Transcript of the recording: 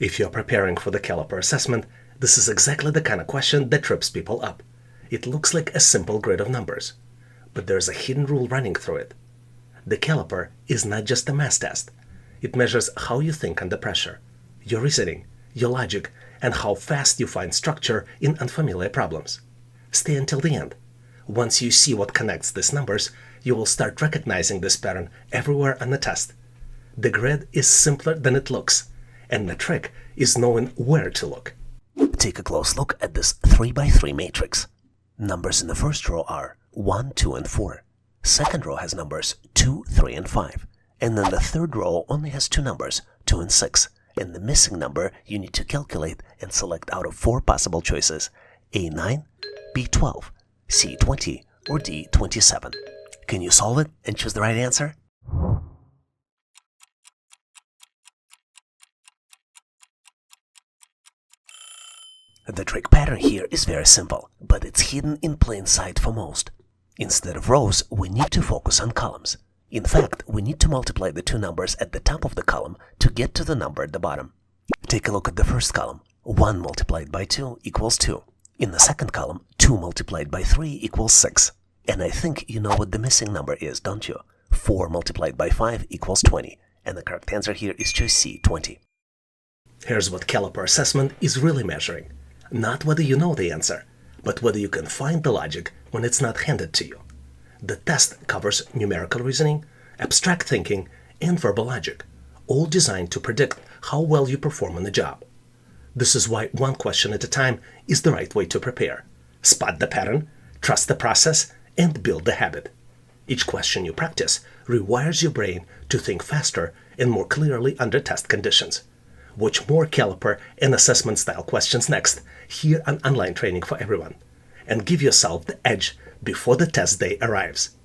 If you're preparing for the caliper assessment, this is exactly the kind of question that trips people up. It looks like a simple grid of numbers, but there's a hidden rule running through it. The caliper is not just a math test. It measures how you think under pressure, your reasoning, your logic, and how fast you find structure in unfamiliar problems. Stay until the end. Once you see what connects these numbers, you will start recognizing this pattern everywhere on the test. The grid is simpler than it looks, and the trick is knowing where to look. Take a close look at this 3x3 matrix. Numbers in the first row are 1, 2, and 4. Second row has numbers 2, 3, and 5. And then the third row only has two numbers, 2 and 6. And the missing number you need to calculate and select out of 4 possible choices: A9, B12, C20, or D27. Can you solve it and choose the right answer? The trick pattern here is very simple, but it's hidden in plain sight for most. Instead of rows, we need to focus on columns. In fact, we need to multiply the two numbers at the top of the column to get to the number at the bottom. Take a look at the first column. 1 multiplied by 2 equals 2. In the second column, 2 multiplied by 3 equals 6. And I think you know what the missing number is, don't you? 4 multiplied by 5 equals 20. And the correct answer here is choice C, 20. Here's what caliper assessment is really measuring. Not whether you know the answer, but whether you can find the logic when it's not handed to you. The test covers numerical reasoning, abstract thinking, and verbal logic, all designed to predict how well you perform on the job. This is why one question at a time is the right way to prepare. Spot the pattern, trust the process, and build the habit. Each question you practice rewires your brain to think faster and more clearly under test conditions. Watch more caliper and assessment style questions next here on Online Training for Everyone, and give yourself the edge before the test day arrives.